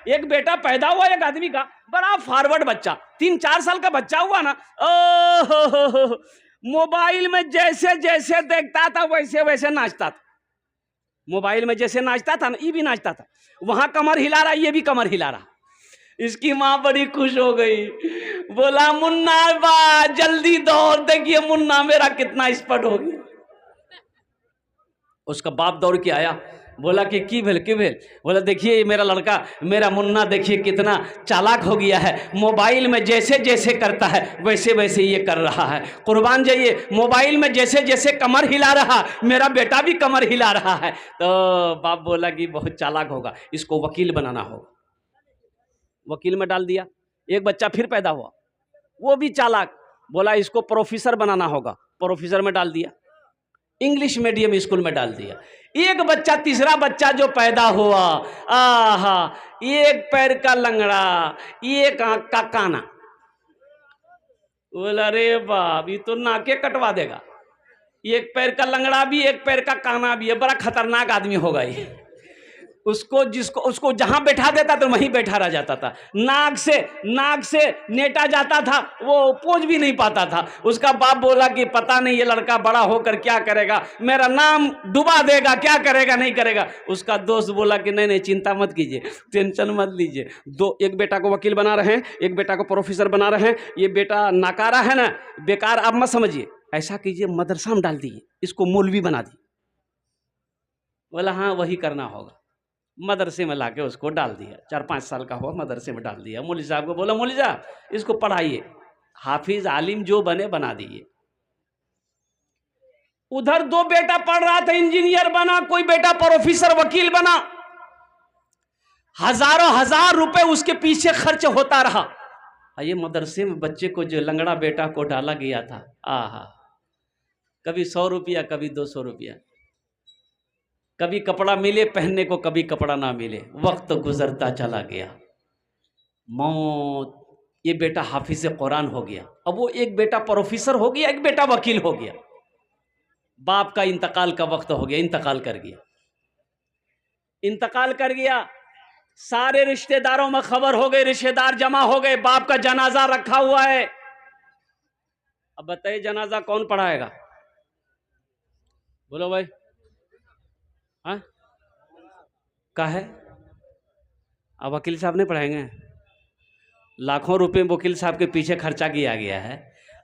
एक बेटा पैदा हुआ एक आदमी का, बड़ा फॉरवर्ड बच्चा, 3-4 साल का बच्चा हुआ ना, ओ मोबाइल में जैसे जैसे देखता था वैसे वैसे नाचता था। मोबाइल में जैसे नाचता था ना, ये भी नाचता था, वहां कमर हिला रहा, ये भी कमर हिला रहा। इसकी माँ बड़ी खुश हो गई, बोला मुन्ना बा जल्दी दौड़, देखिए मुन्ना मेरा कितना स्पट हो गया। उसका बाप दौड़ के आया, बोला कि की भेल की भेल? बोला देखिए मेरा लड़का, मेरा मुन्ना देखिए कितना चालाक हो गया है, मोबाइल में जैसे जैसे करता है वैसे वैसे ये कर रहा है। कुर्बान जाइए, मोबाइल में जैसे जैसे कमर हिला रहा, मेरा बेटा भी कमर हिला रहा है। तो बाप बोला कि बहुत चालाक होगा, इसको वकील बनाना होगा। वकील में डाल दिया। एक बच्चा फिर पैदा हुआ, वो भी चालाक, बोला इसको प्रोफेसर बनाना होगा, प्रोफेसर में डाल दिया। इंग्लिश मीडियम स्कूल में डाल दिया। एक बच्चा, तीसरा बच्चा जो पैदा हुआ, आहा, एक पैर का लंगड़ा, एक आंख का काना। बोला अरे बाप, ये तो नाके कटवा देगा। एक पैर का लंगड़ा भी, एक पैर का काना भी है, बड़ा खतरनाक आदमी होगा ये। उसको जहां बैठा देता तो वहीं बैठा रह जाता था। नाक से नेटा जाता था, वो पोंछ भी नहीं पाता था। उसका बाप बोला कि पता नहीं ये लड़का बड़ा होकर क्या करेगा, मेरा नाम डुबा देगा, क्या करेगा नहीं करेगा। उसका दोस्त बोला कि नहीं नहीं चिंता मत कीजिए, टेंशन मत लीजिए। एक बेटा को वकील बना रहे हैं, एक बेटा को प्रोफेसर बना रहे हैं। ये बेटा नाकारा है ना, बेकार आप मत समझिए, ऐसा कीजिए मदरसा में डाल दीजिए, इसको मौलवी बना दिए। बोला हाँ वही करना होगा। मदरसे में लाके उसको डाल दिया। 4-5 साल का हुआ, मदरसे में डाल दिया। मौलवी साहब को बोला मौलवी साहब इसको पढ़ाइए, हाफिज आलिम जो बने बना दीजिए। उधर 2 बेटा पढ़ रहा था, इंजीनियर बना, कोई बेटा प्रोफेसर वकील बना। हजारों हजार रुपए उसके पीछे खर्च होता रहा। ये मदरसे में बच्चे को जो लंगड़ा बेटा को डाला गया था, आहा, कभी 100 रुपया, कभी 200 रुपया, कभी कपड़ा मिले पहनने को, कभी कपड़ा ना मिले। वक्त गुजरता चला गया, मौत। ये बेटा हाफिज कुरान हो गया। अब वो एक बेटा प्रोफेसर हो गया, एक बेटा वकील हो गया। बाप का इंतकाल का वक्त हो गया, इंतकाल कर गया। सारे रिश्तेदारों में खबर हो गई, रिश्तेदार जमा हो गए, बाप का जनाजा रखा हुआ है। अब बताइए जनाजा कौन पढ़ाएगा? बोलो भाई। हाँ का है? अब वकील साहब नहीं पढ़ाएंगे? लाखों रुपए वकील साहब के पीछे खर्चा किया गया है,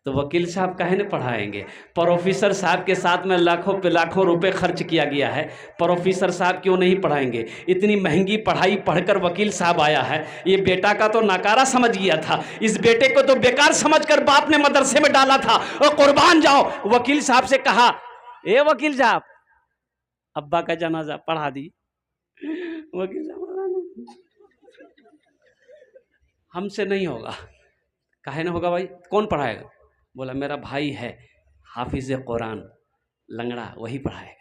तो वकील साहब काहे नहीं पढ़ाएंगे? प्रोफेसर साहब के साथ में लाखों पे लाखों रुपए खर्च किया गया है, प्रोफेसर साहब क्यों नहीं पढ़ाएंगे? इतनी महंगी पढ़ाई पढ़कर वकील साहब आया है। ये बेटा का तो नाकारा समझ गया था, इस बेटे को तो बेकार समझकर बाप ने मदरसे में डाला था। और कुर्बान जाओ, वकील साहब से कहा ए वकील साहब अब्बा का जनाजा पढ़ा दी। वकील साहब हमसे नहीं होगा। काहे ना होगा भाई? कौन पढ़ाएगा? बोला मेरा भाई है हाफिज कुरान लंगड़ा, वही पढ़ाएगा।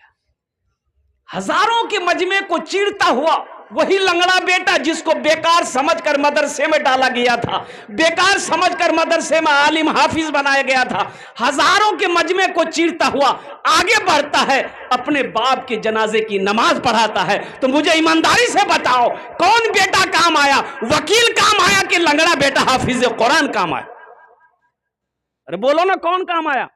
हजारों के मजमे को चीरता हुआ वही लंगड़ा बेटा जिसको बेकार समझकर मदरसे में डाला गया था, बेकार समझकर मदरसे में आलिम हाफिज बनाया गया था, हजारों के मजमे को चीरता हुआ आगे बढ़ता है, अपने बाप के जनाजे की नमाज पढ़ाता है। तो मुझे ईमानदारी से बताओ, कौन बेटा काम आया? वकील काम आया कि लंगड़ा बेटा हाफिज कुरान काम आया? अरे बोलो ना, कौन काम आया?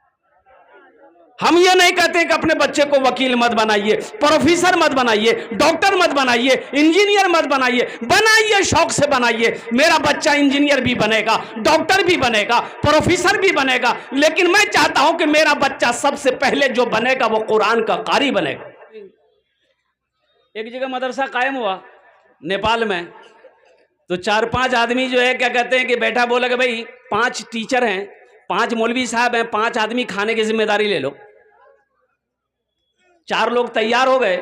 हम ये नहीं कहते कि अपने बच्चे को वकील मत बनाइए, प्रोफेसर मत बनाइए, डॉक्टर मत बनाइए, इंजीनियर मत बनाइए। बनाइए, शौक से बनाइए। मेरा बच्चा इंजीनियर भी बनेगा, डॉक्टर भी बनेगा, प्रोफेसर भी बनेगा, लेकिन मैं चाहता हूं कि मेरा बच्चा सबसे पहले जो बनेगा वो कुरान का कारी बनेगा। एक जगह मदरसा कायम हुआ नेपाल में, तो 4-5 आदमी जो है क्या कहते हैं कि बैठा, बोला कि भाई 5 टीचर हैं, 5 मौलवी साहब हैं, 5 आदमी खाने की जिम्मेदारी ले लो। 4 लोग तैयार हो गए।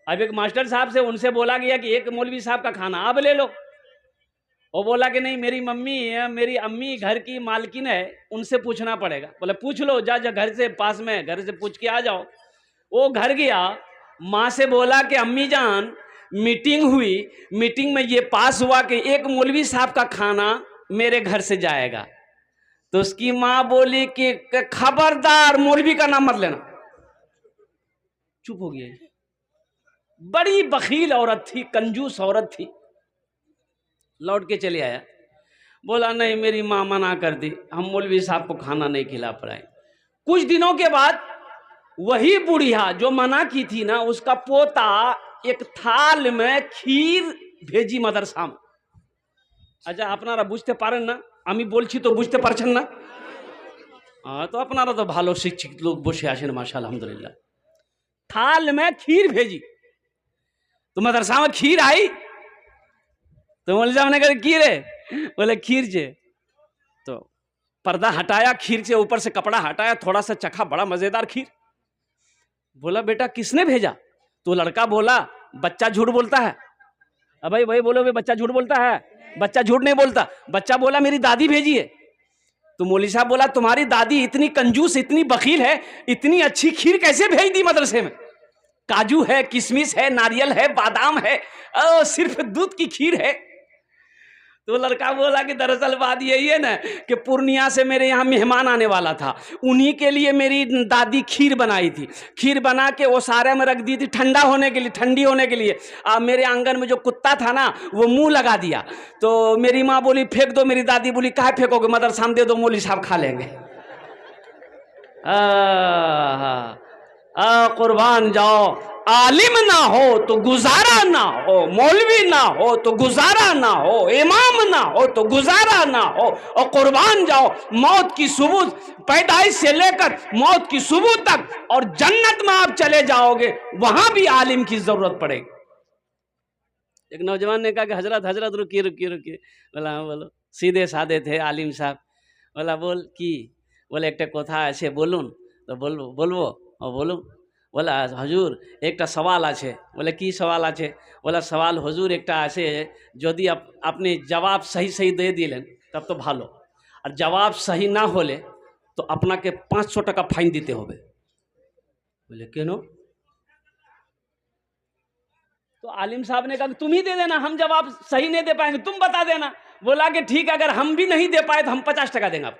अब एक मास्टर साहब से उनसे बोला गया कि एक मौलवी साहब का खाना आप ले लो। वो बोला कि नहीं, मेरी मम्मी है, मेरी अम्मी घर की मालकिन है, उनसे पूछना पड़ेगा। बोला पूछ लो, जा घर से पास में, घर से पूछ के आ जाओ। वो घर गया, माँ से बोला कि अम्मी जान मीटिंग हुई, मीटिंग में ये पास हुआ कि एक मौलवी साहब का खाना मेरे घर से जाएगा। तो उसकी माँ बोली कि खबरदार मौलवी का नाम मत लेना। चुप हो गया। बड़ी बखील औरत थी, कंजूस औरत थी। लौट के चले आया, बोला नहीं मेरी माँ मना कर दी, हम मौलवी साहब को खाना नहीं खिला पाए। कुछ दिनों के बाद वही बुढ़िया जो मना की थी ना, उसका पोता एक थाल में खीर भेजी मदरसा में। अच्छा अपनारा बुझते पारेन ना, आमी बोलছি तो बुझते पारছেন ना? तो अपनारा तो भालो शिक्षित लोग बसे आছেন माशाल्लाह अल्हम्दुलिल्लाह। थाल में खीर भेजी, तो मदरसा में खीर आई, तो मौलवी साहब ने कहा खीर है, बोले खीर छे। तो पर्दा हटाया, खीर से ऊपर से कपड़ा हटाया, थोड़ा सा चखा, बड़ा मजेदार खीर। बोला बेटा किसने भेजा? तो लड़का बोला बच्चा झूठ बोलता है। अब भाई भाई बोलो, बच्चा झूठ बोलता है? बच्चा झूठ नहीं बोलता, बच्चा बोला मेरी दादी भेजी है। तो मौलवी साहब बोला तुम्हारी दादी इतनी कंजूस, इतनी बखील है, इतनी अच्छी खीर कैसे भेज दी मदरसे में? काजू है, किशमिश है, नारियल है, बादाम है, सिर्फ दूध की खीर है। तो लड़का बोला कि दरअसल बात यही है ना कि पूर्णिया से मेरे यहाँ मेहमान आने वाला था, उन्हीं के लिए मेरी दादी खीर बनाई थी। खीर बना के वो सारे में रख दी थी ठंडा होने के लिए, ठंडी होने के लिए। मेरे आंगन में जो कुत्ता था ना वो मुंह लगा दिया, तो मेरी माँ बोली फेंक दो, मेरी दादी बोली काहे फेंकोगे, मदरसा में दे दो, मौलवी साहब खा लेंगे। कुर्बान जाओ, आलिम ना हो तो गुजारा ना हो, मौलवी ना हो तो गुजारा ना हो, इमाम ना हो तो गुजारा ना हो। और कुर्बान जाओ मौत की सुबह, पैदाइश से लेकर मौत की सुबह तक, और जन्नत में आप चले जाओगे वहां भी आलिम की जरूरत पड़ेगी। एक नौजवान ने कहा कि हजरत हजरत रुकिए रुकिए रुकिए। बोला हाँ बोलो। सीधे साधे थे आलिम साहब। बोला बोल की? बोले एक कथा ऐसे बोलून? तो बोलबो बोलूँ। बोला हजूर एक सवाल आछे। बोले की सवाल आछे? बोला सवाल हजूर एक आछे, यदि अपने जवाब सही सही दे दिलें तब तो भालो, और जवाब सही ना होले तो अपना के 500 टाका फाइन दीते होबे। बोले क्यों? तो आलिम साहब ने कहा तुम ही दे देना, हम जवाब सही नहीं दे पाएंगे, तुम बता देना। बोला कि ठीक है, अगर हम भी नहीं दे पाए तो हम 50 टका देंगे आप।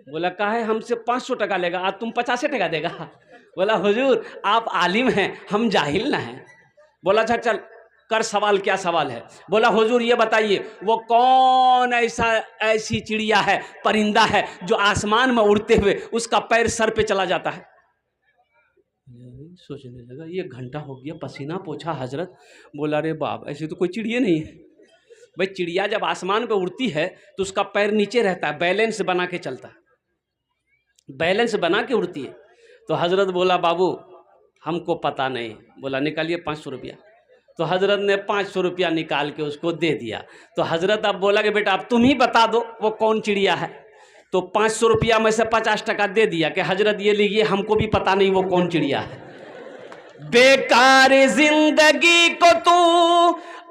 बोला काहे, हमसे 500 टका लेगा, आज तुम 50 टका देगा? बोला हुजूर आप आलिम हैं, हम जाहिल ना हैं। बोला अच्छा चल कर सवाल, क्या सवाल है? बोला हुजूर ये बताइए वो कौन ऐसी चिड़िया है, परिंदा है जो आसमान में उड़ते हुए उसका पैर सर पे चला जाता है? सोचने लगा, ये घंटा हो गया, पसीना पोछा हजरत। बोला रे बाप ऐसी तो कोई चिड़िया नहीं है। भाई चिड़िया जब आसमान पे उड़ती है तो उसका पैर नीचे रहता है, बैलेंस बना के चलता है, बैलेंस बना के उड़ती है। तो हजरत बोला बाबू हमको पता नहीं। बोला निकालिए 500 रुपया। तो हजरत ने 500 रुपया निकाल के उसको दे दिया। तो हजरत अब बोला कि बेटा अब तुम ही बता दो वो कौन चिड़िया है। तो 500 रुपया में से 50 टका दे दिया कि हजरत ये लीजिए, हमको भी पता नहीं वो कौन चिड़िया है। बेकार जिंदगी को तू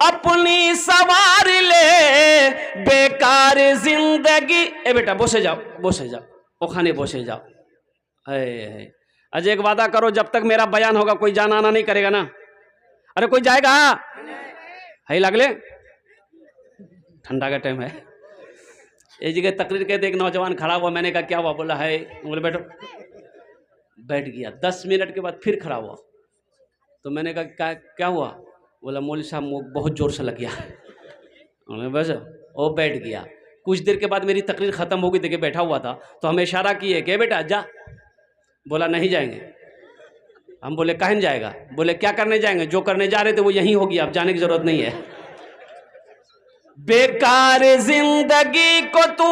अपनी सवार ले, बेकार जिंदगी। ए बेटा बसे जाओ, बसे जाओ, ओखाने बसे जाओ। अजय एक वादा करो, जब तक मेरा बयान होगा कोई जाना आना नहीं करेगा ना? अरे कोई जाएगा? है लगले ठंडा का टाइम है। एक जगह तकरीर कहते एक नौजवान खड़ा हुआ, मैंने कहा क्या हुआ? बोला है। बोले बैठो। बैठ गया। 10 मिनट के बाद फिर खड़ा हुआ। तो मैंने कहा क्या हुआ? बोला मौलवी साहब बहुत जोर से लग गया। बस वो बैठ गया। कुछ देर के बाद मेरी तकरीर खत्म हो गई, देखिए बैठा हुआ था, तो हमें इशारा किए कि बेटा जा। बोला नहीं जाएंगे। हम बोले कहाँ जाएगा? बोले क्या करने जाएंगे, जो करने जा रहे थे वो यहीं होगी, अब जाने की जरूरत नहीं है। बेकार जिंदगी को तू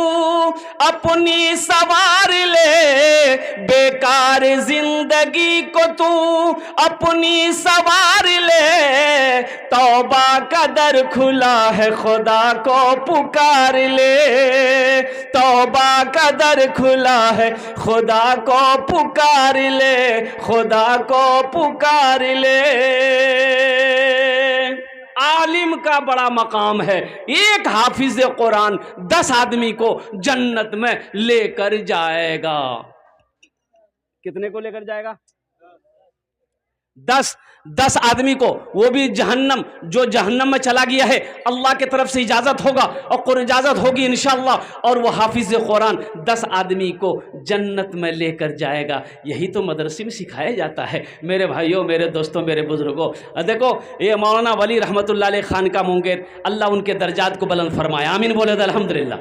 अपनी सवार ले, बेकार जिंदगी को तू अपनी सवार ले, तौबा का दर खुला है खुदा को पुकार ले, तौबा का दर खुला है खुदा को पुकार ले, खुदा को पुकार ले। आलिम का बड़ा मकाम है, एक हाफिज कुरान 10 आदमी को जन्नत में लेकर जाएगा। कितने को लेकर जाएगा? 10 आदमी को, वो भी जहन्नम, जो जहन्नम में चला गया है, अल्लाह की तरफ से इजाज़त होगा और इजाज़त होगी इंशाअल्लाह, और वो हाफिज़ कुरान 10 आदमी को जन्नत में लेकर जाएगा। यही तो मदरसे में सिखाया जाता है मेरे भाइयों, मेरे दोस्तों, मेरे बुजुर्गों। देखो ये मौलाना वली रहमतुल्लाह अलैह खानका मुंगेर, अल्लाह उनके दर्जात को बुलंद फरमाया, आमीन बोले अल्हम्दुलिल्लाह।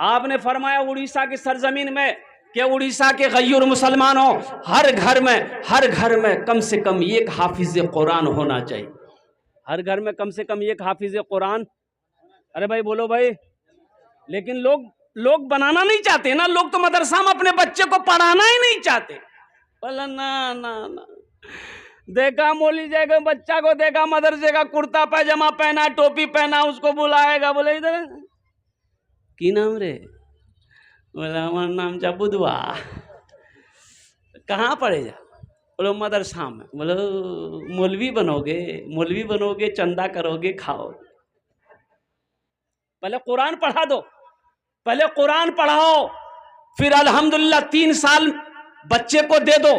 आपने फरमाया उड़ीसा की सरजमीन में कि उड़ीसा के गैर मुसलमानों, हर घर में कम से कम एक हाफिज कुरान होना चाहिए। हर घर में कम से कम एक हाफिज कुरान। अरे भाई बोलो भाई। लेकिन लोग बनाना नहीं चाहते ना, लोग तो मदरसा में अपने बच्चे को पढ़ाना ही नहीं चाहते। बोला ना ना ना, देखा मौली जाएगा, बच्चा को देखा मदरसे का कुर्ता पैजामा पहना, टोपी पहना, उसको बुलाएगा, बोले इधर की नाम रे, बोला हमारा नाम जा बुधवा, कहाँ पढ़े जा, बोलो मदरसा में। बोलो मौलवी बनोगे, चंदा करोगे, खाओ। पहले कुरान पढ़ा दो, पहले कुरान पढ़ाओ, फिर अल्हम्दुलिल्लाह 3 साल बच्चे को दे दो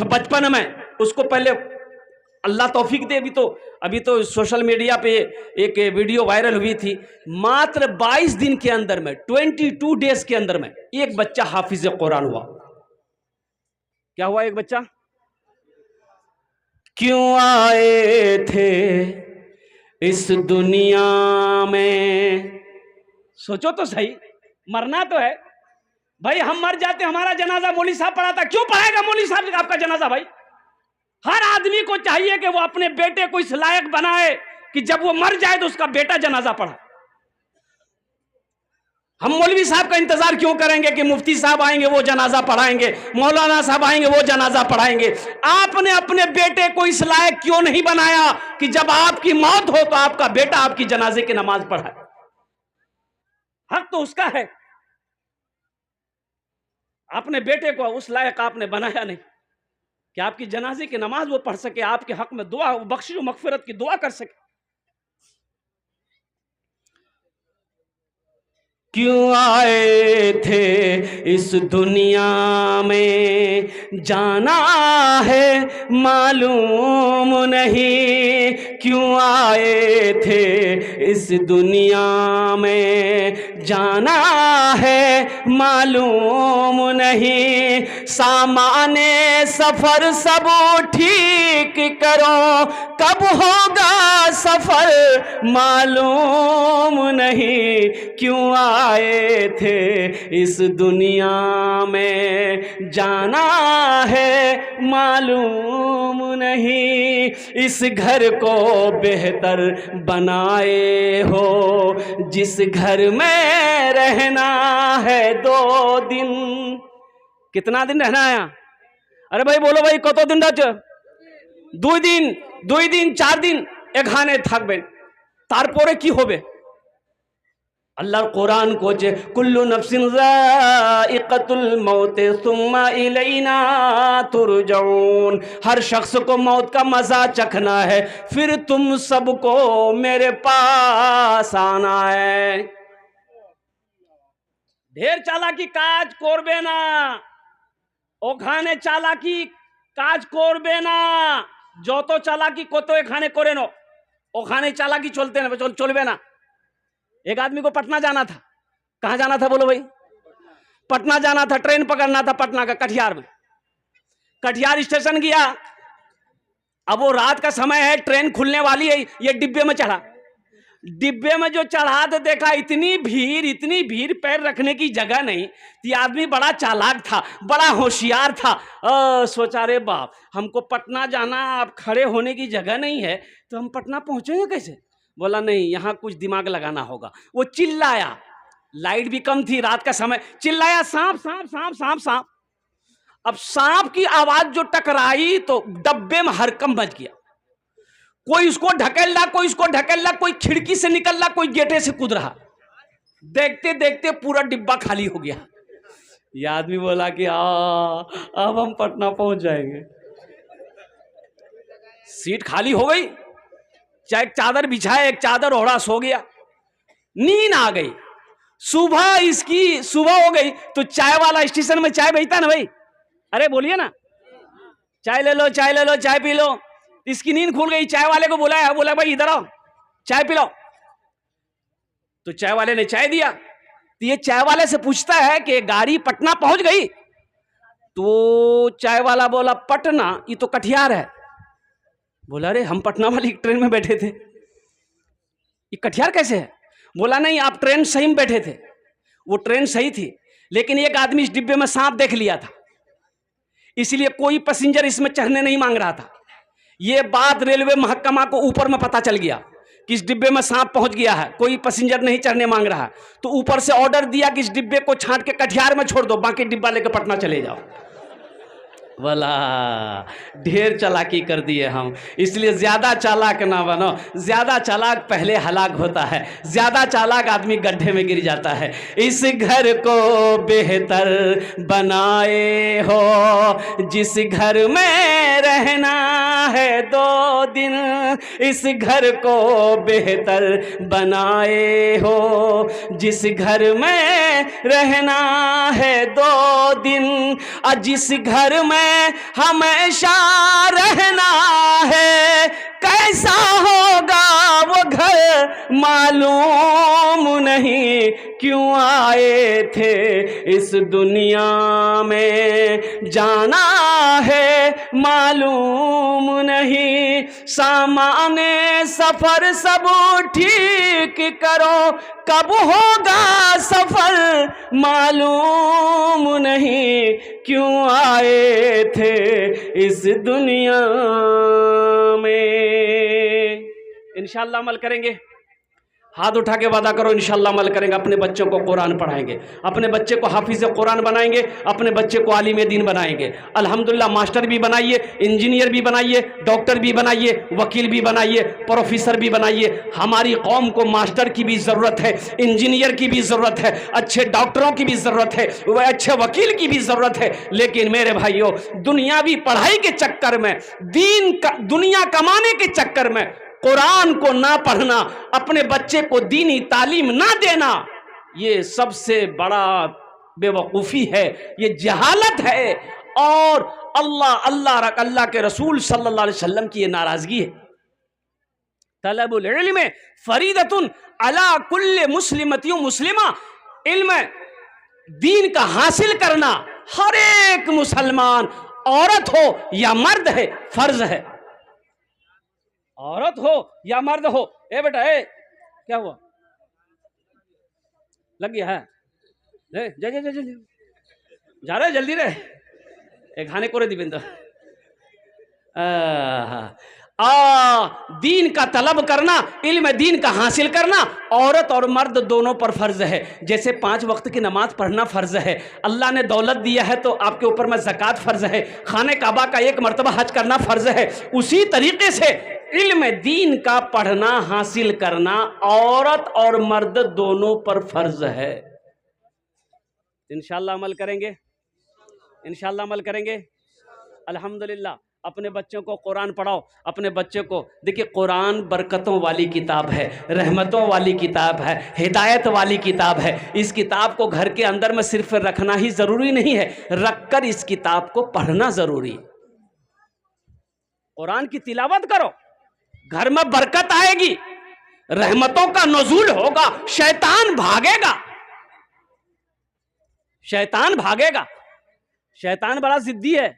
बचपन में, उसको पहले अल्लाह तौफीक दे। अभी तो सोशल मीडिया पे एक वीडियो वायरल हुई थी, मात्र 22 दिन के अंदर में, 22 डेज के अंदर में एक बच्चा हाफिज कुरान हुआ। क्या हुआ? एक बच्चा। क्यों आए थे इस दुनिया में, सोचो तो सही, मरना तो है भाई। हम मर जाते, हमारा जनाजा मौली साहब पढ़ाता, क्यों पढ़ाएगा मौली साहब आपका जनाजा? भाई हर आदमी को चाहिए कि वो अपने बेटे को इस लायक बनाए कि जब वो मर जाए तो उसका बेटा जनाजा पढ़ा। हम मौलवी साहब का इंतजार क्यों करेंगे कि मुफ्ती साहब आएंगे वो जनाजा पढ़ाएंगे, मौलाना साहब आएंगे वो जनाजा पढ़ाएंगे? आपने अपने बेटे को इस लायक क्यों नहीं बनाया कि जब आपकी मौत हो तो आपका बेटा आपकी जनाजे की नमाज पढ़ाए? हक तो उसका है। अपने बेटे को उस लायक आपने बनाया नहीं कि आपकी जनाजे की नमाज वो पढ़ सके, आपके हक में दुआ, बख्शिश मगफिरत की दुआ कर सके। क्यों आए थे इस दुनिया में, जाना है मालूम नहीं। क्यों आए थे इस दुनिया में, जाना है मालूम नहीं। सामाने सफर सब ठीक करो, कब होगा सफर मालूम नहीं। क्यों आए थे इस दुनिया में, जाना है मालूम नहीं। इस घर को बेहतर बनाए हो, जिस घर में रहना है 2 दिन। कितना दिन रहना है? अरे भाई बोलो भाई, कत दिन रह? 2 दिन 4 दिन एखाने থাকবেন, তারপরে কি হবে? अल्लाह कुरान को जे कुल्लु नफ्सिन ज़ाइक़तुल मौत सुम्मा इलैना तुरजऊन, हर शख्स को मौत का मजा चखना है, फिर तुम सबको मेरे पास आना है। ढेर चालाकी काज करबे ना, ओखाने चालाकी काज करबे ना। যত চালাকি কত এখানে করে নো, ওখানে চালাকি চলবে না। एक आदमी को पटना जाना था। कहाँ जाना था बोलो भाई? पटना जाना था, ट्रेन पकड़ना था पटना का, कटिहार में। कटिहार स्टेशन गया, अब वो रात का समय है, ट्रेन खुलने वाली है, ये डिब्बे में चढ़ा। डिब्बे में जो चढ़ा तो देखा इतनी भीड़, पैर रखने की जगह नहीं। ये आदमी बड़ा चालाक था, बड़ा होशियार था। सोचा रे बाप, हमको पटना जाना, अब खड़े होने की जगह नहीं है तो हम पटना पहुंचेंगे कैसे? बोला नहीं, यहाँ कुछ दिमाग लगाना होगा। वो चिल्लाया, लाइट भी कम थी, रात का समय, चिल्लाया सांप सांप सांप सांप सांप। अब सांप की आवाज जो टकराई तो डब्बे में हरकम बच गया। कोई उसको ढकेल रहा, कोई उसको ढकेल रहा, कोई खिड़की से निकल रहा, कोई गेटे से कूद रहा। देखते देखते पूरा डिब्बा खाली हो गया। ये आदमी बोला कि अब हम पटना पहुंच जाएंगे। सीट खाली हो गई, चाहे एक चादर बिछाए, एक चादर ओढ़ा, सो गया। नींद आ गई। सुबह हो गई तो चाय वाला स्टेशन में चाय बेचता ना भाई, अरे बोलिए ना, चाय ले लो, चाय ले लो, चाय पी लो। इसकी नींद खुल गई, चाय वाले को बुलाया, बोला भाई इधर आओ, चाय पिलाओ। तो चाय वाले ने चाय दिया। तो ये चाय वाले से पूछता है कि गाड़ी पटना पहुंच गई? तो चाय वाला बोला पटना, ये तो कटिहार है। बोला अरे हम पटना वाली ट्रेन में बैठे थे, ये कटिहार कैसे है? बोला नहीं, आप ट्रेन सही में बैठे थे, वो ट्रेन सही थी, लेकिन एक आदमी इस डिब्बे में सांप देख लिया था, इसलिए कोई पैसेंजर इसमें चढ़ने नहीं मांग रहा था। ये बात रेलवे महकमा को ऊपर में पता चल गया कि इस डिब्बे में सांप पहुंच गया है, कोई पैसेंजर नहीं चढ़ने मांग रहा। तो ऊपर से ऑर्डर दिया कि इस डिब्बे को छांट के कटिहार में छोड़ दो, बाकी डिब्बा लेकर पटना चले जाओ। वाला ढेर चालाकी कर दिए हम, इसलिए ज्यादा चालाक ना बनो। ज्यादा चालाक पहले हलाक होता है, ज्यादा चालाक आदमी गड्ढे में गिर जाता है। इस घर को बेहतर बनाए हो जिस घर में रहना है 2 दिन, इस घर को बेहतर बनाए हो जिस घर में रहना है 2 दिन, और जिस घर में हमेशा रहना है, कैसा होगा वो घर मालूम नहीं, क्यों आए थे इस दुनिया में, जाना है मालूम नहीं। सामाने सफर सब ठीक करो, कब होगा सफर मालूम नहीं, क्यों आए थे इस दुनिया में। इंशाअल्लाह अमल करेंगे, हाथ उठा के वादा करो इंशाअल्लाह अमल करेंगे। अपने बच्चों को कुरान पढ़ाएंगे, अपने बच्चे को हाफिज कुरान बनाएंगे, अपने बच्चे को आलिम दीन बनाएंगे। अल्हम्दुलिल्लाह मास्टर भी बनाइए, इंजीनियर भी बनाइए, डॉक्टर भी बनाइए, वकील भी बनाइए, प्रोफेसर भी बनाइए। हमारी कौम को मास्टर की भी ज़रूरत है, इंजीनियर की भी ज़रूरत है, अच्छे डॉक्टरों की भी ज़रूरत है, वह अच्छे वकील की भी ज़रूरत है। लेकिन मेरे भाइयों, दुनियावी पढ़ाई के चक्कर में, दुनिया कमाने के चक्कर में कुरान को ना पढ़ना, अपने बच्चे को दीनी तालीम ना देना, ये सबसे बड़ा बेवकूफ़ी है, ये जहालत है। और अल्लाह के रसूल सल्लल्लाहु अलैहि वसल्लम की ये नाराज़गी है। तलबुल इल्म फरीदतुन अला कुल्ले मुस्लिमतियों मुस्लिमा, इल्म दीन का हासिल करना हर एक मुसलमान, औरत हो या मर्द है, फर्ज है। औरत हो या मर्द हो। ए बेटा, ए क्या हुआ, लग गया है? जा जा जा जा जा रहे जल्दी रे, एक खाने को रे दिविंदर। दीन का तलब करना, इल्म दीन का हासिल करना औरत और मर्द दोनों पर फर्ज है। जैसे 5 वक्त की नमाज पढ़ना फर्ज है, अल्लाह ने दौलत दिया है तो आपके ऊपर में ज़कात फर्ज है, खाने काबा का 1 मरतबा हज करना फर्ज है। उसी तरीके से इल्म दीन का पढ़ना हासिल करना औरत और मर्द दोनों पर फर्ज है। इंशाअल्लाह अमल करेंगे, इंशाअल्लाह अमल करेंगे। अल्हम्दुलिल्लाह अपने बच्चों को कुरान पढ़ाओ, अपने बच्चे को देखिए, कुरान बरकतों वाली किताब है, रहमतों वाली किताब है, हिदायत वाली किताब है। इस किताब को घर के अंदर में सिर्फ रखना ही ज़रूरी नहीं है, रखकर इस किताब को पढ़ना ज़रूरी है। कुरान की तिलावत करो, घर में बरकत आएगी, रहमतों का नुज़ूल होगा, शैतान भागेगा, शैतान भागेगा। शैतान बड़ा जिद्दी है,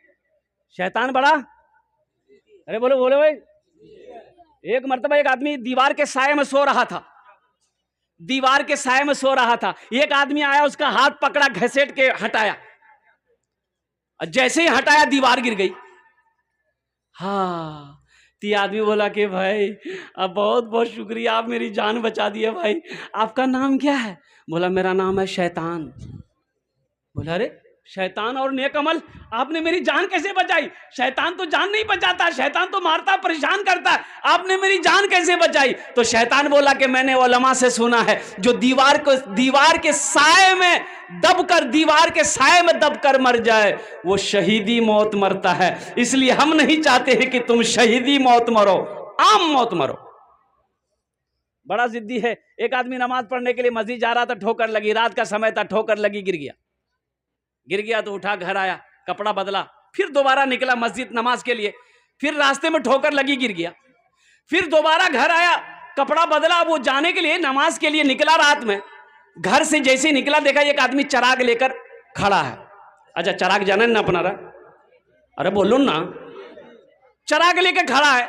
शैतान बड़ा, अरे बोलो बोलो भाई। एक मर्तबा एक आदमी दीवार के साए में सो रहा था, दीवार के साए में सो रहा था। एक आदमी आया, उसका हाथ पकड़ा, घसीट के हटाया, जैसे ही हटाया दीवार गिर गई। हाँ, ती आदमी बोला कि भाई अब बहुत बहुत शुक्रिया, आप मेरी जान बचा दिए भाई। आपका नाम क्या है? बोला मेरा नाम है शैतान। बोला अरे शैतान और नेक अमल, आपने मेरी जान कैसे बचाई? शैतान तो जान नहीं बचाता, शैतान तो मारता परेशान करता है, आपने मेरी जान कैसे बचाई? तो शैतान बोला कि मैंने उलमा से सुना है, जो दीवार के साए में दबकर, दीवार के साए में दबकर मर जाए वो शहीदी मौत मरता है। इसलिए हम नहीं चाहते हैं कि तुम शहीदी मौत मरो, आम मौत मरो। बड़ा जिद्दी है। एक आदमी नमाज पढ़ने के लिए मस्जिद जा रहा था, ठोकर लगी, रात का समय था, ठोकर लगी, गिर गया तो उठा, घर आया, कपड़ा बदला, फिर दोबारा निकला मस्जिद नमाज के लिए, फिर रास्ते में ठोकर लगी, गिर गया। फिर दोबारा घर आया, कपड़ा बदला, वो जाने के लिए नमाज के लिए निकला। रात में घर से जैसे ही निकला, देखा एक आदमी चराग लेकर खड़ा है। अच्छा, चराग जाना ना अपना रहा, अरे बोलो ना, चराग लेकर खड़ा है।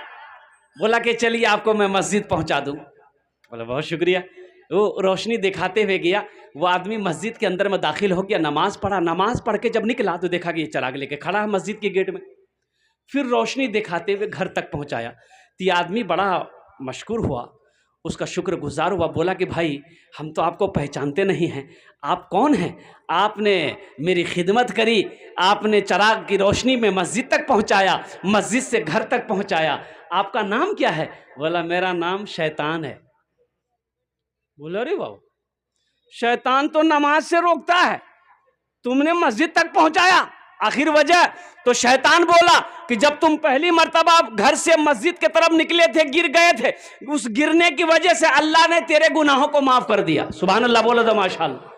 बोला कि चलिए आपको मैं मस्जिद पहुंचा दूं। बोला बहुत शुक्रिया। वो रोशनी दिखाते हुए गया। वो आदमी मस्जिद के अंदर में दाखिल हो गया, नमाज पढ़ा। नमाज पढ़ के जब निकला तो देखा कि ये चराग लेके खड़ा है मस्जिद के गेट में। फिर रोशनी दिखाते हुए घर तक पहुंचाया। तो ये आदमी बड़ा मशकूर हुआ, उसका शुक्रगुजार हुआ। बोला कि भाई हम तो आपको पहचानते नहीं हैं, आप कौन हैं? आपने मेरी खिदमत करी, आपने चराग की रोशनी में मस्जिद तक पहुंचाया, मस्जिद से घर तक पहुंचाया। आपका नाम क्या है? बोला मेरा नाम शैतान है। बोला अरे बाबू, शैतान तो नमाज से रोकता है, तुमने मस्जिद तक पहुंचाया, आखिर वजह? तो शैतान बोला कि जब तुम पहली मर्तबा घर से मस्जिद की तरफ निकले थे, गिर गए थे, उस गिरने की वजह से अल्लाह ने तेरे गुनाहों को माफ कर दिया। सुभान अल्लाह, बोलो तो माशाअल्लाह।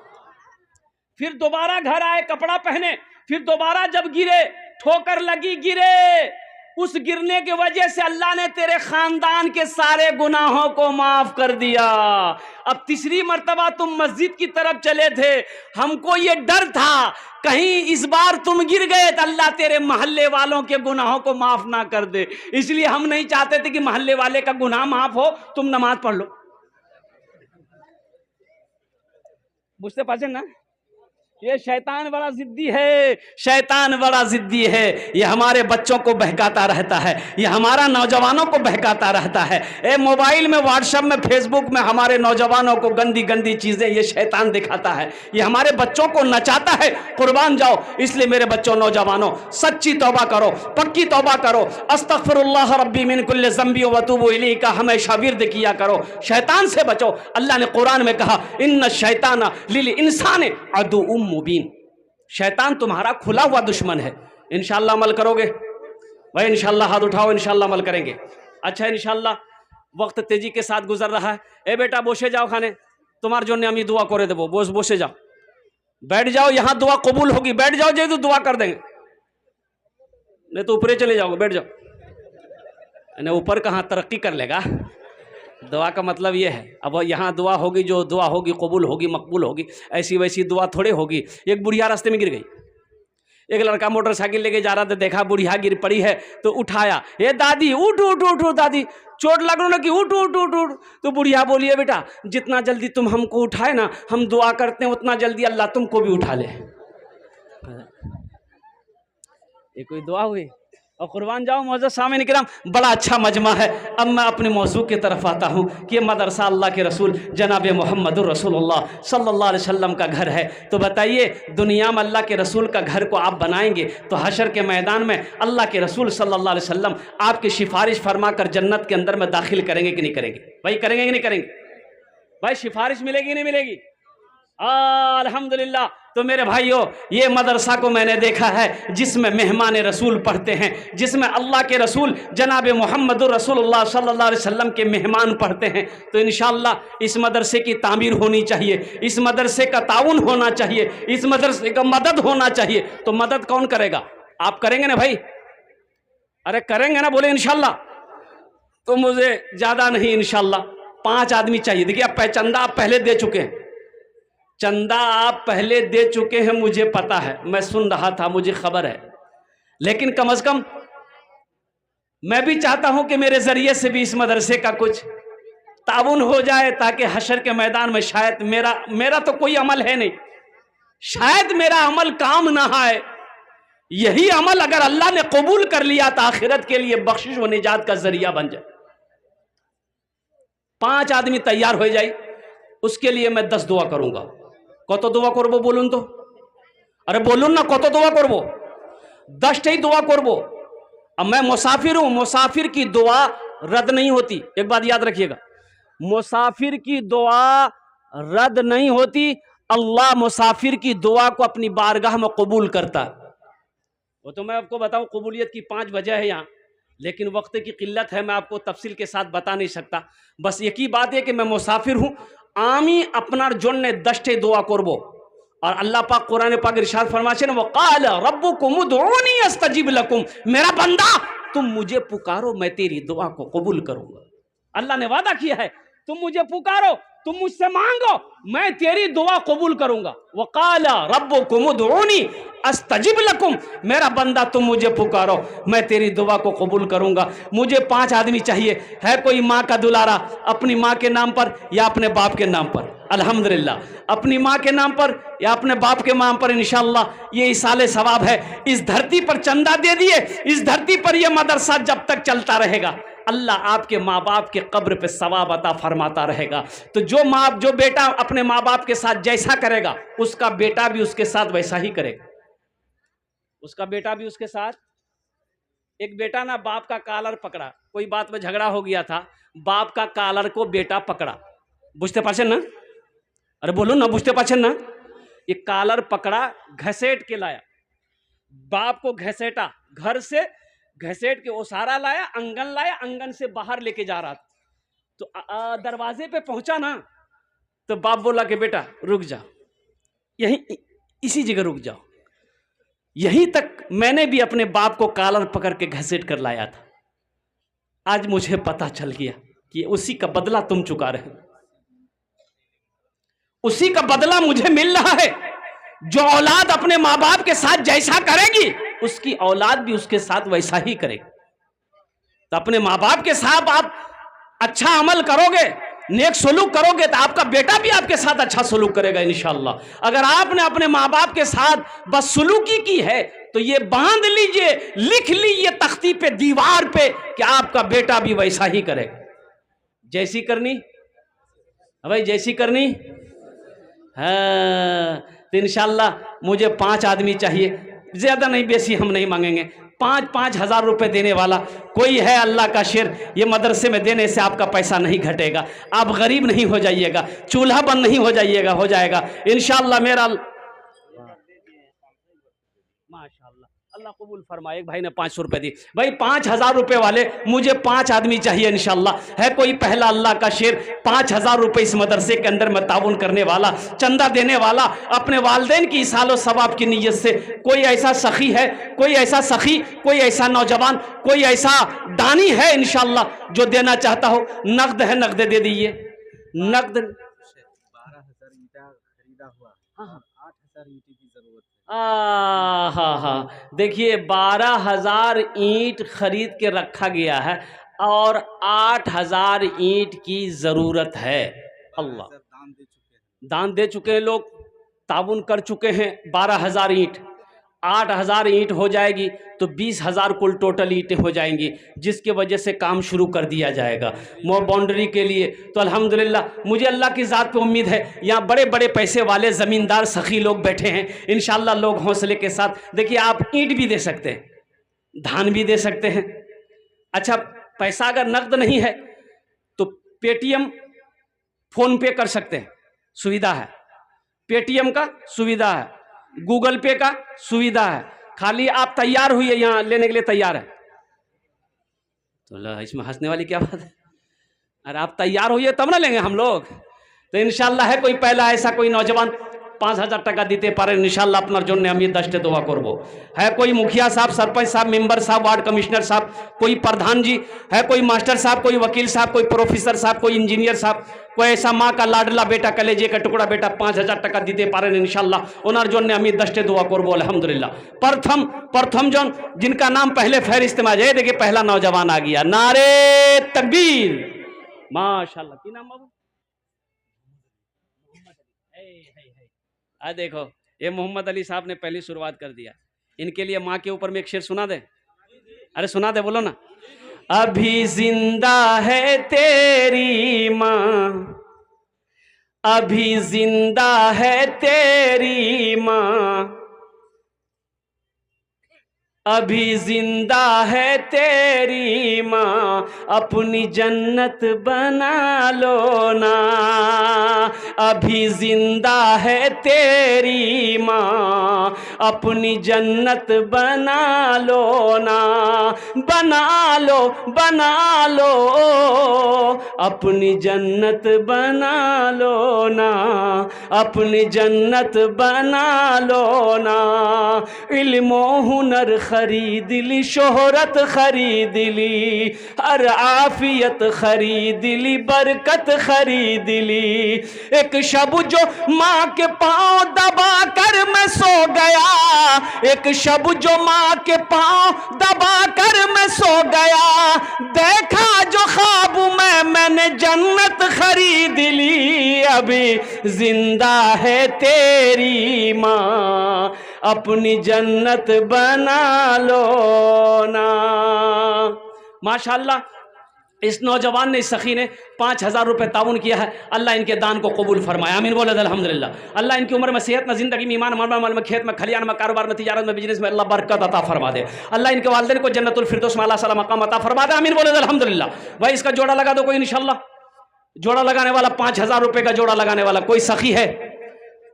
फिर दोबारा घर आए, कपड़ा पहने, फिर दोबारा जब गिरे, ठोकर लगी, गिरे, उस गिरने की वजह से अल्लाह ने तेरे खानदान के सारे गुनाहों को माफ कर दिया। अब तीसरी मर्तबा तुम मस्जिद की तरफ चले थे, हमको ये डर था कहीं इस बार तुम गिर गए तो अल्लाह तेरे मोहल्ले वालों के गुनाहों को माफ ना कर दे, इसलिए हम नहीं चाहते थे कि मोहल्ले वाले का गुनाह माफ हो, तुम नमाज पढ़ लो। बुझते पाचन ना? ये शैतान बड़ा जिद्दी है, शैतान बड़ा जिद्दी है। ये हमारे बच्चों को बहकाता रहता है, ये हमारा नौजवानों को बहकाता रहता है। ए मोबाइल में, व्हाट्सएप में, फेसबुक में हमारे नौजवानों को गंदी गंदी चीजें ये शैतान दिखाता है, ये हमारे बच्चों को नचाता है। कुर्बान जाओ। इसलिए मेरे बच्चों, नौजवानों, सच्ची तौबा करो, पक्की तौबा करो। अस्तगफिरुल्लाह रब्बी मिन कुल्लि ज़ंबी व अतूबु इलैहि का हमेशा विर्द किया करो। शैतान से बचो। अल्लाह ने कुरान में कहा इन्न शैतान लिल इंसान अदुउम मुबीन, शैतान तुम्हारा खुला हुआ दुश्मन है। इंशाअल्लाह अमल करोगे भाई? इंशाअल्लाह हाथ उठाओ, इंशाअल्लाह अमल करेंगे। अच्छा, इंशाअल्लाह। वक्त तेजी के साथ गुजर रहा है। ए बेटा बोसे जाओ खाने, तुम्हार जो ने दुआ करे देवो, बोसे जाओ, बैठ जाओ, यहां दुआ कबूल होगी। बैठ जाओ, जे तो दुआ कर देंगे, नहीं तो ऊपरे चले जाओगे। बैठ जाओ। ऊपर कहां तरक्की कर लेगा? दुआ का मतलब ये है, अब यहाँ दुआ होगी, जो दुआ होगी कबूल होगी, मकबूल होगी। ऐसी वैसी दुआ थोड़े होगी। एक बुढ़िया रास्ते में गिर गई, एक लड़का मोटरसाइकिल लेके जा रहा था, देखा बुढ़िया गिर पड़ी है तो उठाया, ये दादी उठ उठ उठ उठ, दादी चोट लग रहा ना कि उठ उठ उठ उठ। तो बुढ़िया बोलिए बेटा जितना जल्दी तुम हमको उठाए ना, हम दुआ करते हैं उतना जल्दी अल्लाह तुमको भी उठा ले। ये कोई दुआ हुई? और कुर्बान जाओ मौजूद सामने किराम, बड़ा अच्छा मजमा है। अब मैं अपने मौजू की तरफ आता हूँ कि ये मदरसा अल्लाह के रसूल जनाब मोहम्मदुर रसूलुल्लाह सल्लल्लाहु अलैहि वसल्लम का घर है। तो बताइए, दुनिया में अल्लाह के रसूल का घर को आप बनाएंगे तो हशर के मैदान में अल्लाह के रसूल सल्लल्लाहु अलैहि वसल्लम आपकी सिफारिश फरमा कर जन्नत के अंदर में दाखिल करेंगे कि नहीं करेंगे? भाई करेंगे कि नहीं करेंगे? भाई सिफारिश मिलेगी नहीं मिलेगी? अल्हम्दुलिल्लाह। तो मेरे भाइयों, ये मदरसा को मैंने देखा है जिसमें मेहमान रसूल पढ़ते हैं, जिसमें अल्लाह के रसूल जनाब मोहम्मदुर रसूलुल्लाह सल्लल्लाहु अलैहि वसल्लम के मेहमान पढ़ते हैं। तो इंशाअल्लाह इस मदरसे की तामीर होनी चाहिए, इस मदरसे का ताउन होना चाहिए, इस मदरसे का मदद होना चाहिए। तो मदद कौन करेगा? आप करेंगे ना भाई? अरे करेंगे ना? बोले इंशाअल्लाह। तो मुझे ज़्यादा नहीं, इंशाअल्लाह 5 आदमी चाहिए। देखिए, आप चंदा आप पहले दे चुके हैं, चंदा आप पहले दे चुके हैं, मुझे पता है, मैं सुन रहा था, मुझे खबर है। लेकिन कम से कम मैं भी चाहता हूं कि मेरे जरिए से भी इस मदरसे का कुछ ताउन हो जाए, ताकि हशर के मैदान में शायद मेरा तो कोई अमल है नहीं, शायद मेरा अमल काम ना आए, यही अमल अगर अल्लाह ने कबूल कर लिया तो आखिरत के लिए बख्शिश व निजात का जरिया बन जाए। 5 आदमी तैयार हो जाए, उसके लिए मैं 10 दुआ करूंगा। कत दुआ करबो बोलून तो? अरे बोलून ना, कत दुआ करबो? 10 दुआ करबो। अब मैं मुसाफिर हूं, मुसाफिर की दुआ रद्द नहीं होती। एक बात याद रखिएगा, मुसाफिर की दुआ रद्द नहीं होती। अल्लाह मुसाफिर की दुआ को अपनी बारगाह में कबूल करता है। वो तो मैं आपको बताऊं, कबूलियत की 5 वजह है यहाँ, लेकिन वक्त की किल्लत है, मैं आपको तफसील के साथ बता नहीं सकता। बस एक ही बात है कि मैं मुसाफिर हूँ, आमी अपनार जन्य 10 दुआ करबो। और अल्लाह पाक कुरान पाक इरशाद फरमाते हैं, वक़ाल रब्बुकुम उदऊनी अस्तजिब लकुम, मेरा बंदा तुम मुझे पुकारो मैं तेरी दुआ को कबूल करूंगा। अल्लाह ने वादा किया है, तुम मुझे पुकारो, तुम मुझसे मांगो, मैं तेरी दुआ कबूल करूंगा। वक़ाल रब्बुकुम उदऊनी अस्तजिब लकुम, मेरा बंदा तुम मुझे पुकारो मैं तेरी दुआ को कबूल करूंगा। मुझे 5 आदमी चाहिए। है कोई माँ का दुलारा अपनी माँ के नाम पर या अपने बाप के नाम पर? अल्हम्दुलिल्लाह, अपनी माँ के नाम पर या अपने बाप के नाम पर इंशाअल्लाह ये इसाले सवाब है। इस धरती पर चंदा दे दिए, इस धरती पर यह मदरसा जब तक चलता रहेगा अल्लाह आपके माँ बाप के कब्र पे सवाब अता फरमाता रहेगा। तो जो बेटा अपने माँ बाप के साथ जैसा करेगा उसका बेटा भी उसके साथ वैसा ही करेगा, उसका बेटा भी उसके साथ। एक बेटा ना बाप का कॉलर पकड़ा, कोई बात में झगड़ा हो गया था, बाप का कॉलर को बेटा पकड़ा, बुझते पाछन ना, अरे बोलो ना, बुझते पाछन ना। ये कॉलर पकड़ा, घसेट के लाया, बाप को घसेटा, घर से घसेट के ओसारा लाया, आंगन से बाहर लेके जा रहा था। तो दरवाजे पे पहुंचा ना, तो बाप बोला कि बेटा रुक जा, यहीं इसी जगह रुक जाओ। यहीं तक मैंने भी अपने बाप को कॉलर पकड़ के घसीट कर लाया था। आज मुझे पता चल गया कि उसी का बदला तुम चुका रहे हो, उसी का बदला मुझे मिल रहा है। जो औलाद अपने माँ बाप के साथ जैसा करेगी उसकी औलाद भी उसके साथ वैसा ही करेगी। तो अपने माँ बाप के साथ आप अच्छा अमल करोगे, नेक सलूक करोगे, तो आपका बेटा भी आपके साथ अच्छा सलूक करेगा इंशाअल्लाह। अगर आपने अपने माँ बाप के साथ बदसलूकी की है तो ये बांध लीजिए, लिख लीजिए तख्ती पे, दीवार पे, कि आपका बेटा भी वैसा ही करेगा। जैसी करनी भाई, जैसी करनी। हाँ, तो इंशाअल्लाह मुझे 5 आदमी चाहिए, ज्यादा नहीं, बेसी हम नहीं मांगेंगे। 5-5 हज़ार रुपए देने वाला कोई है? अल्लाह का शेर, ये मदरसे में देने से आपका पैसा नहीं घटेगा, आप गरीब नहीं हो जाइएगा, चूल्हा बंद नहीं हो जाइएगा, हो जाएगा इंशाअल्लाह। मेरा माशाअल्लाह, अल्लाह कबूल फरमाए। एक भाई ने 500 रुपए दी। भाई 5,000 रुपए वाले मुझे 5 आदमी चाहिए इंशाअल्लाह। है कोई? पहला अल्लाह का शेर, 5,000 रुपए इस मदरसे के अंदर में ताउन करने वाला, चंदा देने वाला, अपने वालिदैन की इसालो सवाब की नीयत से। कोई ऐसा सखी है, कोई ऐसा सखी, कोई ऐसा नौजवान, कोई ऐसा दानी है इंशाअल्लाह जो देना चाहता हो? नकद है, नकद दे दीजिए। नकद 12,000 ईंटा खरीदा हुआ, हाँ 8,000 ईंटे की जरूरत है। हाँ, देखिए 12,000 ईंट खरीद के रखा गया है और 8,000 ईंट की जरूरत है। अल्लाह, दान दे चुके हैं लोग, ताउन कर चुके हैं। 12,000 ईंट, 8,000 ईंट हो जाएगी तो 20,000 कुल टोटल ईंटें हो जाएंगी, जिसके वजह से काम शुरू कर दिया जाएगा बाउंड्री के लिए। तो अल्हम्दुलिल्लाह, मुझे अल्लाह की ज़ात पे उम्मीद है, यहाँ बड़े बड़े पैसे वाले ज़मींदार सखी लोग बैठे हैं इंशाअल्लाह। लोग हौसले के साथ, देखिए आप ईंट भी दे सकते हैं, धान भी दे सकते हैं। अच्छा, पैसा अगर नकद नहीं है तो पेटीएम, फोन पे कर सकते हैं, सुविधा है। पेटीएम का सुविधा है, गूगल पे का सुविधा है। खाली आप तैयार हुई है, यहाँ लेने के लिए तैयार है तो इसमें हंसने वाली क्या बात है? अरे आप तैयार हुई है तब ना लेंगे हम लोग। तो इंशाल्लाह है कोई पहला ऐसा कोई नौजवान 5,000 টাকা দিতে পারেন ইনশাআল্লাহ, আপনার জন্য আমি 10टे दुआ করব। है कोई मुखिया साहब, सरपंच साहब, मेंबर साहब, वार्ड कमिश्नर साहब, कोई प्रधान जी, है कोई मास्टर साहब, कोई वकील साहब, कोई प्रोफेसर साहब, कोई इंजीनियर साहब, कोई ऐसा माँ का लाडला बेटा, कलेजे का टुकड़ा बेटा 5,000 টাকা দিতে পারেন इंशाअल्लाह, ওনার জন্য আমি 10टे दुआ করব अल्हम्दुलिल्लाह। प्रथम जन जिनका नाम पहले फहरिस्त में आ जाए, देखिए पहला नौजवान आ गया, नारे तकबीर, माशाल्लाह। की नाम बाबू? देखो ये मोहम्मद अली साहब ने पहली शुरुआत कर दिया। इनके लिए माँ के ऊपर में एक शेर सुना दे। अरे सुना दे, बोलो ना। अभी जिंदा है तेरी माँ, अभी जिंदा है तेरी माँ, अभी जिंदा है तेरी माँ, अपनी जन्नत बना लो ना। अभी जिंदा है तेरी माँ, अपनी जन्नत बना लो ना, बना लो बना लो, अपनी जन्नत बना लो ना, अपनी जन्नत बना लो ना। इल्मो हुनर खरीद ली, शोहरत खरीद ली, हर आफियत खरीद ली, बरकत खरीद ली। एक शब जो माँ के पाँव दबा कर मैं सो गया, एक शब जो माँ के पाँव दबा कर मैं सो गया, देखा जो ख्वाब में मैंने जन्नत खरीद ली। अभी जिंदा है तेरी माँ, अपनी जन्नत बना लो ना। माशाअल्लाह, इस नौजवान ने, इस सखी ने 5,000 रुपये ताउन किया है। अल्लाह इनके दान को कबूल फरमाए, आमीन बोले अल्हम्दुलिल्लाह। अल्लाह इनकी उम्र में, सेहत में, ज़िंदगी में, ईमान, माल में, खेत में, खलियान में, कारोबार में, तिजारत में, बिजनेस में अल्लाह बरकत अता फरमा दे। अल्लाह इनके वालिदैन को जन्नतुल फिरदौस में आला मकाम अता फरमा दे, आमीन बोले अल्हम्दुलिल्लाह। भाई इसका जोड़ा लगा दो कोई इंशाल्लाह। जोड़ा लगाने वाला, 5,000 रुपये का जोड़ा लगाने वाला कोई सखी है?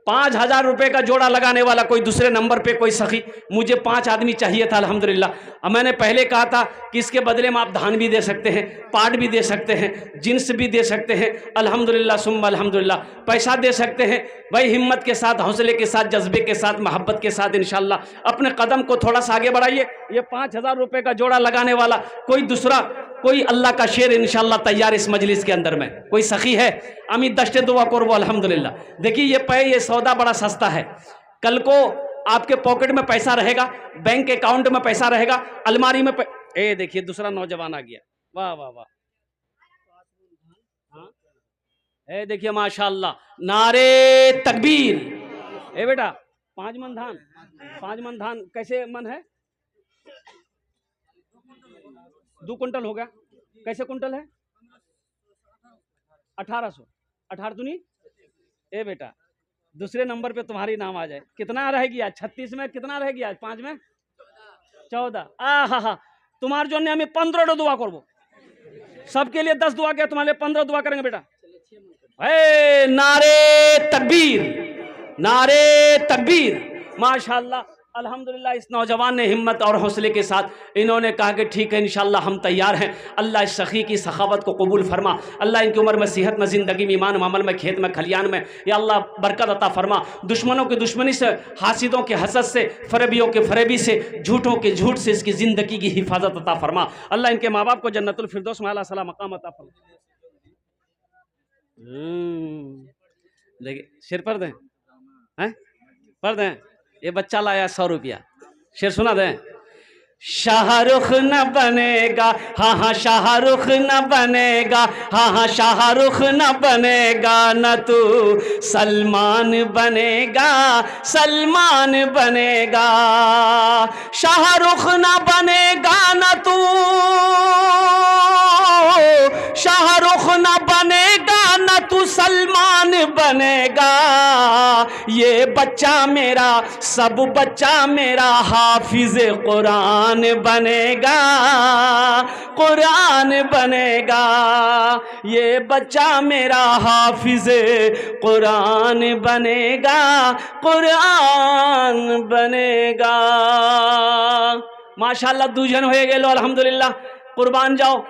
5,000 रुपये का जोड़ा लगाने वाला कोई दूसरे नंबर पे कोई सखी? मुझे 5 आदमी चाहिए था अल्हम्दुलिल्लाह। अब मैंने पहले कहा था कि इसके बदले में आप धान भी दे सकते हैं, पाट भी दे सकते हैं, जिन्स भी दे सकते हैं, अल्हम्दुलिल्लाह सुम्मा अल्हम्दुलिल्लाह, पैसा दे सकते हैं। भाई हिम्मत के साथ, हौसले के साथ, जज्बे के साथ, मोहब्बत के साथ इंशाअल्लाह अपने कदम को थोड़ा सा आगे बढ़ाइए। ये 5,000 रुपये का जोड़ा लगाने वाला कोई दूसरा, कोई अल्लाह का शेर इंशाअल्लाह तैयार इस मजलिस के अंदर में कोई सखी है? अमी दश्ते दुआ करबो अल्हम्दुलिल्लाह। देखिए ये सौदा बड़ा सस्ता है। कल को आपके पॉकेट में पैसा रहेगा, बैंक अकाउंट में पैसा रहेगा, अलमारी में ए देखिए दूसरा नौजवान आ गया, वाह वाह वाह। हाँ ए देखिए माशाअल्लाह, नारे तकबीर। ए बेटा 5 मन धान, 5 मन धान कैसे मन है? 2 कुंटल हो गया। कैसे कुंटल है? 1800। 18 दूनी ए बेटा, दूसरे नंबर पे तुम्हारी नाम आ जाए। कितना रहेगी आज? 36 में कितना रहेगी आज? 5 में 14। हा तुम्हारे जो हमें 15 दुआ करबो, सबके लिए 10 दुआ किया, तुम्हारे लिए 15 दुआ करेंगे बेटा। नारे तकबीर, नारे तकबीर। माशाअल्लाह अल्हम्दुलिल्लाह, इस नौजवान ने हिम्मत और हौसले के साथ इन्होंने कहा कि ठीक है इंशाअल्लाह हम तैयार हैं। अल्लाह इस सखी की सखावत को कबूल फरमा। अल्लाह इनकी उम्र में, सेहत में, ज़िंदगी में, ईमान, मामल में, खेत में, खलियान में या अल्लाह बरकत अता फरमा। दुश्मनों की दुश्मनी से, हासिदों के हसद से, फरेबियों के फरेबी से, झूठों के झूठ से इसकी ज़िंदगी की हिफाजत अता फरमा। अल्लाह इनके माँ बाप को जन्नतुल फिरदौस में आला मकाम अता फरमा। देखिए शेर पढ़ दें, हैं पढ़ दें। ये बच्चा लाया 100 रुपया, शेर सुना दें। शाहरुख न बनेगा, हाँ शाहरुख न बनेगा, हाँ शाहरुख न बनेगा, न तू सलमान बनेगा, सलमान बनेगा। शाहरुख न बनेगा न तू, शाहरुख न बनेगा न तू सलमान बनेगा। ये बच्चा मेरा, सब बच्चा मेरा हाफिज कुरान बनेगा, कुरान बनेगा। ये बच्चा मेरा हाफिज कुरान बनेगा, कुरान बनेगा। माशाअल्लाह दूजन हो गए लो अल्हम्दुलिल्लाह। कुर्बान जाओ।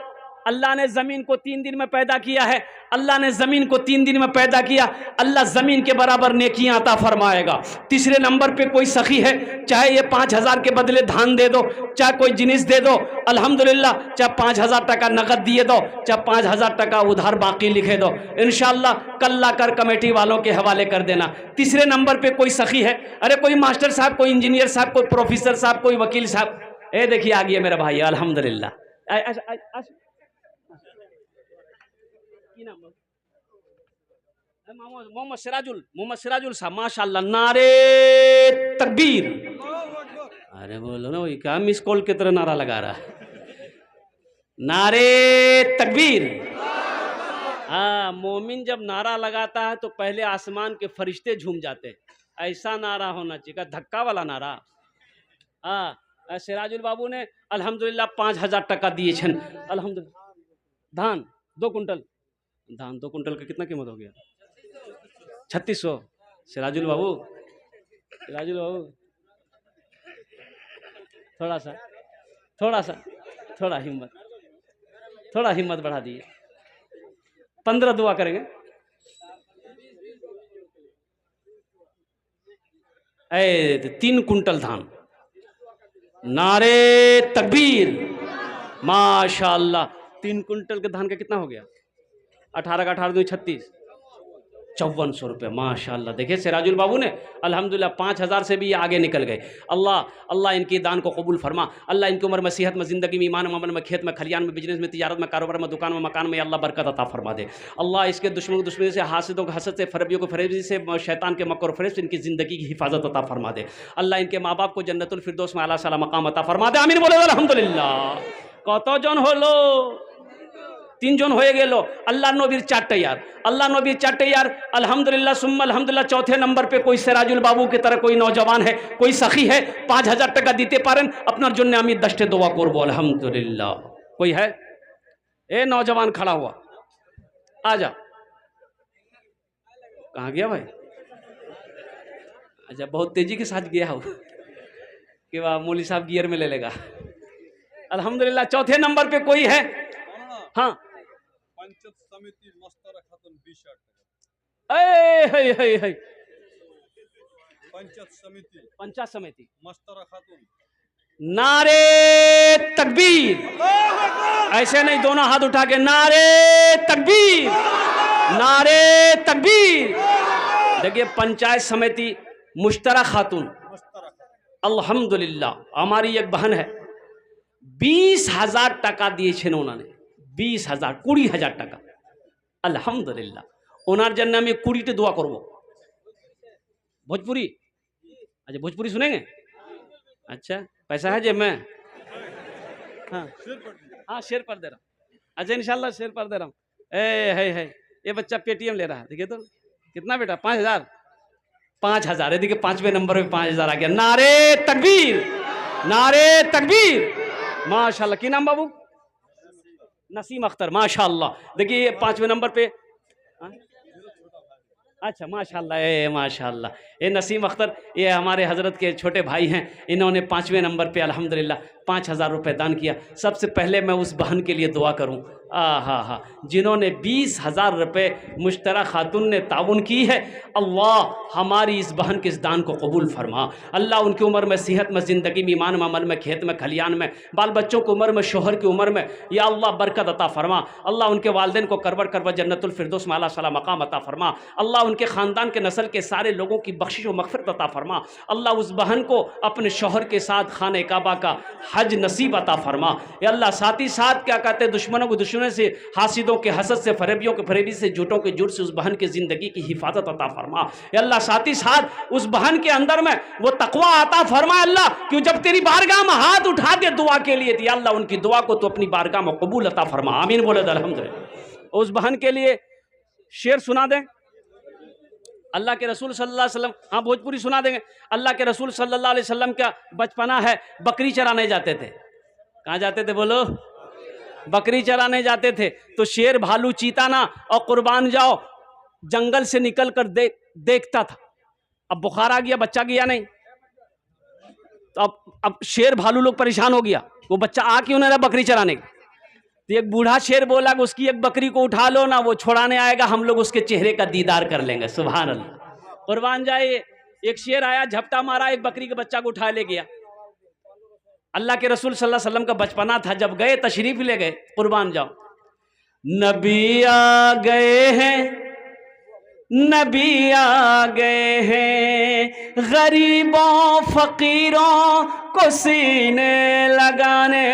अल्लाह ने ज़मीन को 3 दिन में पैदा किया है। अल्लाह ने ज़मीन को 3 दिन में पैदा किया। अल्लाह ज़मीन के बराबर नेकियां अता फरमाएगा। तीसरे नंबर पे कोई सखी है, चाहे ये 5,000 के बदले धान दे दो, चाहे कोई जिनिस दे दो अल्हम्दुलिल्लाह, चाहे 5,000 टका नकद दिए दो, चाहे 5,000 टका उधार बाकी लिखे दो, इंशाअल्लाह कल लाकर कमेटी वालों के हवाले कर देना। तीसरे नंबर पे कोई सखी है, अरे कोई मास्टर साहब, कोई इंजीनियर साहब, कोई प्रोफेसर साहब, कोई वकील साहब, ए देखिए आ गया मेरा भाई अल्हम्दुलिल्लाह। मोहम्मद सिराजुल साहब, माशाअल्लाह, नारे तकबीर। अरे बोलो ना, वही क्या मिस कॉल की तरह नारा लगा रहा है। नारे तकबीर। हाँ, मोमिन जब नारा लगाता है तो पहले आसमान के फरिश्ते झूम जाते हैं। ऐसा नारा होना चाहिए, धक्का वाला नारा। हाँ, सिराजुल बाबू ने अल्हम्दुलिल्लाह 5,000 टका दिए छन अल्हम्दुलिल्लाह। धान 2 कुंटल, धान 2 कुंटल का कितना कीमत हो गया? 3600। सिराजुल बाबू, सिराजुल बाबू थोड़ा सा, थोड़ा सा, थोड़ा हिम्मत बढ़ा दिए। 15 दुआ करेंगे। ए 3 कुंटल धान। नारे तकबीर, माशाअल्लाह। 3 कुंटल के धान का कितना हो गया? 18 का 18 दूनी 36, 5400 रुपये। माशाअल्लाह। देखिए सिराजुल बाबू ने अल्हम्दुलिल्लाह 5000 से भी आगे निकल गए। अल्लाह अल्लाह इनकी दान को कबूल फरमा। अल्लाह इनकी उम्र में, सेहत में, ज़िंदगी में, ईमान में, अमल में, खेत में, खलियान में, बिजनेस में, तिजारत में, कारोबार में, दुकान में, मकान में अल्लाह बरकत अता फरमा दे। अल्लाह इसके दुश्मनों की दुश्मनी से, हासिदों के हसद से, फरेबियों को फरेबी से, शैतान के मकर फरेब से इनकी ज़िंदगी की हिफाजत अता फरमा दे। अल्लाह इनके माँ बाप को जन्नतुल फिरदौस में आला साला मकाम अता फरमा दे। आमीन बोले अल्हम्दुलिल्लाह। कत जन हलो? 3 জন হয়ে গেল। আল্লাহ নবীর 4 यार, अल्लाह नबी 4 यार। अल्हम्दुलिल्लाह सुम्मा अल्हम्दुलिल्लाह। चौथे नंबर पे कोई सिराजुल बाबू की तरह कोई नौजवान है, कोई सखी है, 5000 টাকা দিতে পারেন আপনার জন্য, আমি 10টে দোয়া করব अल्हम्दुलिल्लाह। कोई है? ए नौजवान खड़ा हुआ, आ जा। कहाँ गया भाई? अच्छा, बहुत तेजी के साथ गया हो कि वाह, मौली साहब गियर में ले लेगा। अल्हम्दुलिल्लाह। चौथे नंबर पे कोई है? हाँ, पंचायत समिति मस्तरा खातून 20,000 पंचायत समिति मस्तरा खातून। नारे तकबीर। ऐसे नहीं, दोनों हाथ उठा के नारे तकबीर, नारे तकबीर। देखिए पंचायत समिति मुश्तरा खातून, अल्हम्दुलिल्लाह। हमारी एक बहन है, 20,000 টাকা দিয়েছেন ওনানে। 20,000, 20,000 টাকা। अल्हम्दुलिल्लाह। ওনার জন্য আমি 20टे दुआ করব। भोजपुरी? अच्छा, भोजपुरी सुनेंगे? अच्छा, पैसा है जेब में? हाँ हाँ, शेर पर दे रहा हूँ। अच्छा इंशाल्लाह शेर पर दे रहा हूँ। है ये बच्चा पेटीएम ले रहा है। देखिए तो कितना बेटा? 5,000, 5,000। ये देखिए 5वें नंबर पे 5,000 आ गया। नारे तकबीर, नारे तकबीर। माशाल्लाह। की नाम बाबू? नसीम अख्तर, माशाल्लाह। देखिए ये 5वें नंबर पे। अच्छा माशाल्लाह, माशाल्लाह। ये नसीम अख्तर, ये हमारे हज़रत के छोटे भाई हैं। इन्होंने 5वें नंबर पे अल्हम्दुलिल्लाह 5,000 रुपये दान किया। सबसे पहले मैं उस बहन के लिए दुआ करूं, हा जिन्होंने 20,000 रुपये मुश्तरा खातून ने ताउन की है। अल्लाह हमारी इस बहन के इस दान को कबूल फरमा। अल्लाह उनकी उम्र में, सेहत में, ज़िंदगी में, ईमान में, अमल में, खेत में, खलियान में, बाल बच्चों की उम्र में, शोहर की उम्र में, या अल्लाह बरकत अता फरमा। अल्लाह उनके वालिदैन को करबर जन्नतुल फिरदौस में आला साला मकाम अता फरमा। अल्लाह उनके ख़ानदान के नस्ल के सारे लोगों की बख्शिश व मग़फ़िरत अता फरमा। अल्लाह उस बहन को अपने शोहर के साथ खाने काबा का हज नसीब अता फरमा। या अल्लाह साथ ही साथ क्या कहते हैं, दुश्मनों को दुश्मनों से, हासिदों के हसद से, फरेबियों के फरेबी से, झूठों के झूठ से उस बहन की ज़िंदगी की हिफाजत अता फरमा। या अल्लाह साथ ही साथ उस बहन के अंदर में वो तकवा अता फरमा। अल्लाह क्यों जब तेरी बारगाह में हाथ उठा के दुआ के लिए थी, अल्लाह उनकी दुआ को तो अपनी बारगाह में कबूल अता फरमा। आमीन बोले अल्हम्दुलिल्लाह। उस बहन के लिए शेर सुना दें। अल्लाह के रसूल सल्लल्लाहु अलैहि वसल्लम, हाँ भोजपुरी सुना देंगे। अल्लाह के रसूल सल्लल्लाहु अलैहि वसल्लम का बचपना है, बकरी चराने जाते थे। कहाँ जाते थे बोलो? बकरी चराने जाते थे। तो शेर, भालू, चीता ना और कुर्बान जाओ जंगल से निकल कर देखता था। अब बुखार आ गया, बच्चा गया नहीं, तो अब शेर भालू लोग परेशान हो गया, वो बच्चा आ क्यों नहीं रहा बकरी चराने। तो एक बूढ़ा शेर बोला कि उसकी एक बकरी को उठा लो ना, वो छुड़ाने आएगा, हम लोग उसके चेहरे का दीदार कर लेंगे। सुभान अल्लाह। कुर्बान जाए। एक शेर आया, झपटा मारा, एक बकरी के बच्चा को उठा ले गया। अल्लाह के रसूल सल्लल्लाहु अलैहि वसल्लम का बचपना था, जब गए तशरीफ ले गए, कुर्बान जाओ। नबी आ गए हैं, नबी आ गए हैं, गरीबों फकीरों को सीने लगाने।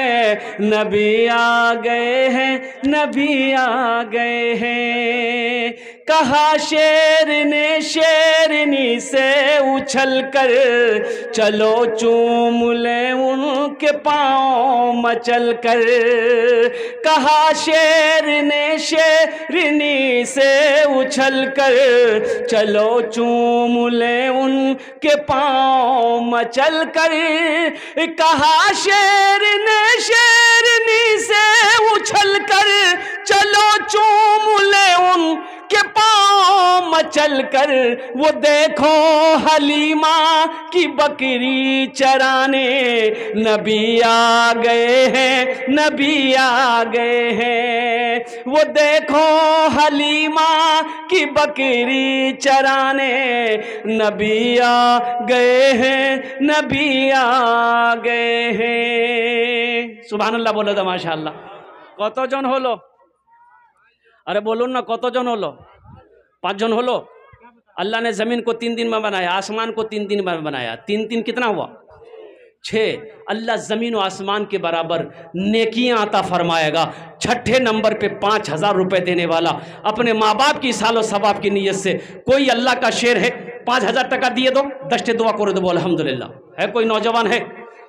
नबी आ गए हैं, नबी आ गए हैं। कहा शेर ने शेरनी से उछल कर, चलो चूम ले उनके पाँव मचल कर। कहा शेर ने शेरनी से उछल कर, चलो चूम ले उनके पाँव मचल कर। कहा शेर ने शेरनी से उछल कर, चलो चूम ले उनके पाँव मचल कर वो देखो हलीमा की बकरी चराने, नबी आ गए हैं, नबी आ गए हैं। वो देखो हलीमा की बकरी चराने, नबी आ गए हैं, नबी आ गए हैं। सुभान अल्लाह बोलो तो माशाअल्लाह। কতজন হলো? अरे बोलो ना, কতজন হলো? 5 जन হলো। अल्लाह ने ज़मीन को 3 दिन में बनाया, आसमान को 3 दिन में बनाया। 3 3 कितना हुआ? 6। अल्लाह ज़मीन और आसमान के बराबर नेकियां अता फरमाएगा। छठे नंबर पे 5,000 रुपये देने वाला अपने माँ बाप की सालो सवाब की नीयत से। कोई अल्लाह का शेर है, 5,000 टका दिए दो, 10 दुआ करो दो, अल्हम्दुलिल्लाह। है कोई नौजवान है,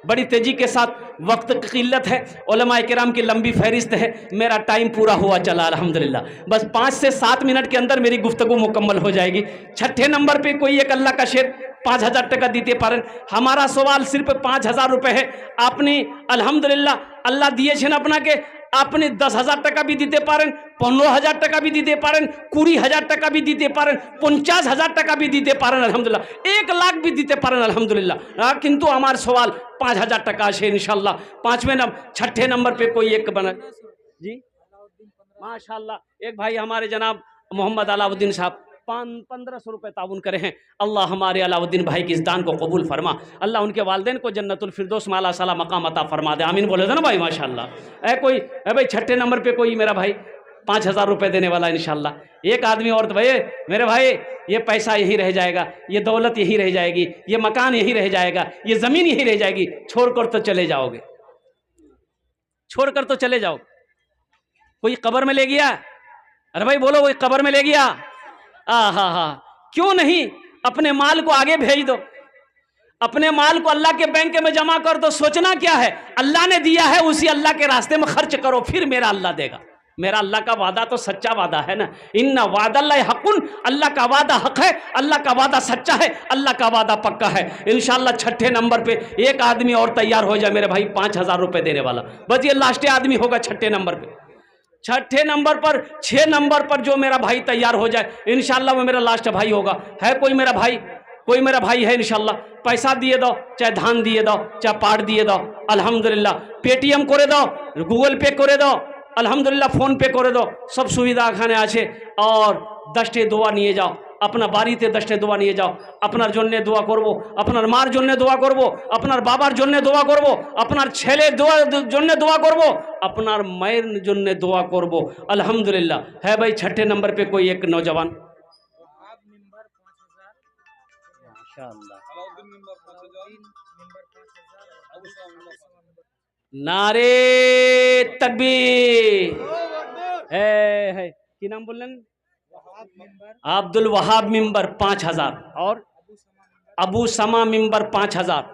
बड़ी तेजी के साथ, वक्त की किल्लत है, उलमाए किराम की लंबी फहरिस्त है, मेरा टाइम पूरा हुआ चला अल्हम्दुलिल्लाह। बस 5 से 7 मिनट के अंदर मेरी गुफ्तगू मुकम्मल हो जाएगी। छठे नंबर पे कोई एक अल्लाह का शेर 5,000 टका दीते पारें। हमारा सवाल सिर्फ 5,000 रुपये है। आपने अल्हम्दुलिल्लाह अल्लाह दिए छेन अपना के, आपने 10,000 टका भी दीते पारें, 15,000 टका भी दीते पारें, 20,000 टका भी दीते पारें, 50,000 टका भी दीते पारें अल्हम्दुलिल्लाह, 1 लाख भी दीते पारें अल्हम्दुलिल्लाह। किंतु हमारा सवाल 5,000 टका है इंशाल्लाह। 5वें नंबर 6ठे नंबर पे कोई एक बना जी माशाल्लाह। एक भाई हमारे जनाब मोहम्मद अलाउद्दीन साहब 1500 रुपये ताउन करे हैं। अल्लाह हमारे अलाउद्दीन भाई की इस दान को कबूल फरमा। अल्लाह उनके वालिदैन को जन्नतुल फिरदौस माला साला मकाम अता फरमा दे। आमीन बोले थे ना भाई माशाल्लाह। कोई भाई छठे नंबर पे कोई मेरा भाई 5,000 रुपये देने वाला इंशाल्लाह। एक आदमी और तो भाई मेरे भाई ये पैसा यही रह जाएगा, ये दौलत यही रह जाएगी, ये मकान यही रह जाएगा, ये ज़मीन यही रह जाएगी, छोड़कर तो चले जाओगे, छोड़कर तो चले जाओ। कोई कब्र में ले गया? अरे भाई बोलो, कोई कब्र में ले गया? हा, क्यों नहीं अपने माल को आगे भेज दो, अपने माल को अल्लाह के बैंक में जमा कर दो। सोचना क्या है, अल्लाह ने दिया है उसी अल्लाह के रास्ते में खर्च करो, फिर मेरा अल्लाह देगा। मेरा अल्लाह का वादा तो सच्चा वादा है ना, इन्ना वादल्लाहि हक़्क़ुन, अल्लाह का वादा हक है, अल्लाह का वादा सच्चा है, अल्लाह का वादा पक्का है इंशाअल्लाह। छठे नंबर पे एक आदमी और तैयार हो जाए मेरे भाई 5,000 रुपये देने वाला, बस ये लास्ट आदमी होगा छठे नंबर पे। छठे नंबर पर 6 नंबर पर जो मेरा भाई तैयार हो जाए इंशाअल्लाह वो मेरा लास्ट भाई होगा। है कोई मेरा भाई? कोई मेरा भाई है इंशाअल्लाह? पैसा दिए दो, चाहे धान दिए दो, चाहे पाट दिए दो अल्हम्दुलिल्लाह। पेटीएम करे दो, गूगल पे करे दो अल्हम्दुलिल्लाह, फोन पे करे दो, सब सुविधा खाने आछे। और 10टे দোয়া নিয়ে যাও, আপনার বাড়িতে 10टे দোয়া নিয়ে যাও। আপনার জন্য দোয়া করব, আপনার মার জন্য দোয়া করব, আপনার বাবার জন্য দোয়া করব, আপনার ছেলের জন্য দোয়া করব, আপনার মায়ের জন্য দোয়া করব अल्हम्दुलिल्लाह। है भाई छठे नंबर पे कोई एक नौजवान? माशाअल्लाह, अलाउद्दीन मेंबर 5,000, नारे तकबीर। है की नाम बोलें? अब्दुल वहाब मेंबर 5,000 और अबू समा मेंबर 5,000,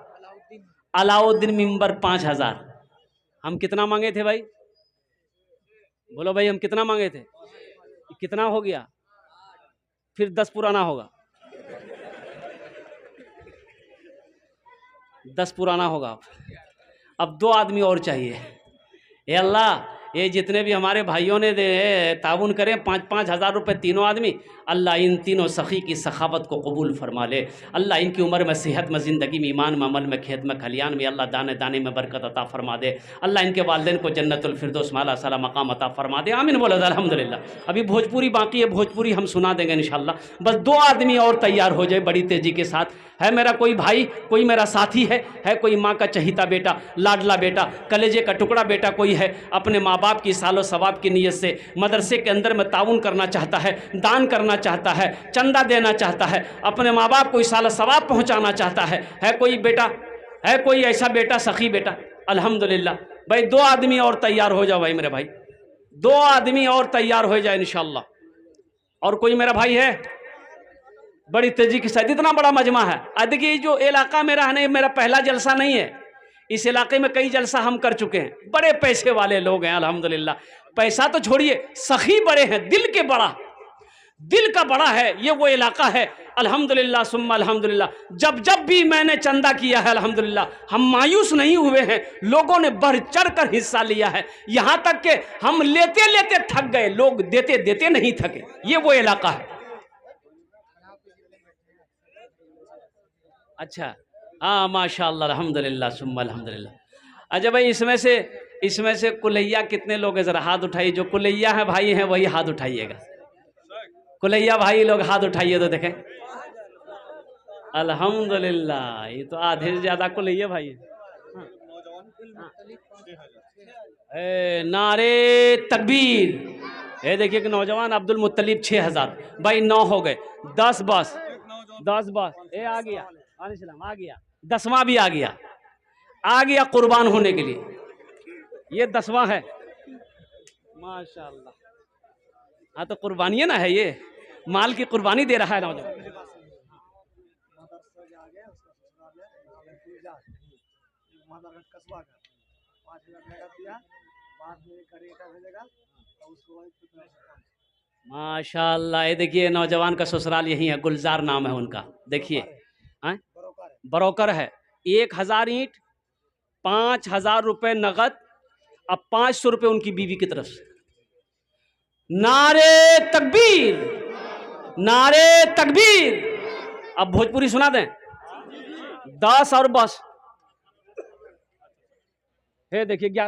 अलाउद्दीन मेंबर 5,000। हम कितना मांगे थे भाई? बोलो भाई, हम कितना मांगे थे? कितना हो गया? फिर 10 पुराना होगा, 10 पुराना होगा। अब 2 आदमी और चाहिए। ए अल्लाह, ये जितने भी हमारे भाइयों ने ताउन करें 5-5 हज़ार रुपये तीनों आदमी, अल्लाह इन तीनों सखी की सखावत को कबूल फरमा ले। अल्लाह इनकी उम्र में, सेहत में, ज़िंदगी में, ईमान में, अमल में, खेत में, खलियान में अल्लाह दाने दाने में बरकत अता फरमा दे। अल्लाह इनके वालिदैन को जन्नतुल फिरदौस माला साला मकाम अता फरमा दे। आमीन बोलो अल्हम्दुलिल्लाह। अभी भोजपुरी बाकी है, भोजपुरी हम सुना देंगे इंशाअल्लाह। बस 2 आदमी और तैयार हो जाए बड़ी तेज़ी के साथ। है मेरा कोई भाई, कोई मेरा साथी है कोई माँ का चहीता बेटा, लाडला बेटा, कलेजे का टुकड़ा बेटा कोई है, अपने माँ बाप की सालो सवाब की नीयत से मदरसे के अंदर में ताउन करना चाहता है, दान करना चाहता है, चंदा देना चाहता है, अपने माँ बाप को सालो सवाब पहुँचाना चाहता है कोई बेटा, है कोई ऐसा बेटा, सखी बेटा? अल्हम्दुलिल्लाह। भाई 2 आदमी और तैयार हो जाओ भाई मेरे भाई, 2 आदमी और तैयार हो जाए इंशाअल्लाह। और कोई मेरा भाई है? बड़ी तेजी के साथ, इतना बड़ा मजमा है। देखिए जो इलाका मेरा है ना, मेरा पहला जलसा नहीं है। इस इलाके में कई जलसा हम कर चुके हैं। बड़े पैसे वाले लोग हैं अल्हम्दुलिल्लाह। पैसा तो छोड़िए, सखी बड़े हैं, दिल के बड़ा, दिल का बड़ा है ये वो इलाका है अल्हम्दुलिल्लाह सुम्मा अल्हम्दुलिल्लाह। जब जब भी मैंने चंदा किया है अल्हम्दुलिल्लाह, हम मायूस नहीं हुए हैं, लोगों ने बढ़ चढ़ कर हिस्सा लिया है। यहाँ तक कि हम लेते लेते थक गए, लोग देते देते नहीं थके। ये वो इलाका है। अच्छा, हाँ माशाल्लाह, अल्हम्दुलिल्लाह सुम्मा अल्हम्दुलिल्लाह। अच्छा भाई, इसमें से कुलैया कितने लोग हैं, ज़रा हाथ उठाइए। जो कुलैया है भाई हैं वही हाथ उठाइएगा। कुलैया भाई लोग हाथ उठाइए तो देखें। अल्हम्दुलिल्लाह, ये तो आधे से ज़्यादा कुलैया भाई हैं। नारे तकबीर। ये देखिए कि नौजवान अब्दुल मुत्तलिब 6000 भाई, 9 हो गए, 10 बस, 10 बस। ये आ गया, आ गया, 10वां भी आ गया कुर्बान होने के लिए। ये 10वां है माशाल्लाह। हाँ तो कुर्बानी है ना, है ये माल की कुर्बानी दे रहा है नौजवान। माशाल्लाह, ये देखिए नौजवान का ससुराल यही है, गुलजार नाम है उनका। देखिए बरोकर है। 1000 ईंट, 5000 रुपए नगद, अब 500 रुपए उनकी बीवी की तरफ से। नारे तकबीर, नारे तकबीर। अब भोजपुरी सुना दें, 10 और बस। हे देखिए 11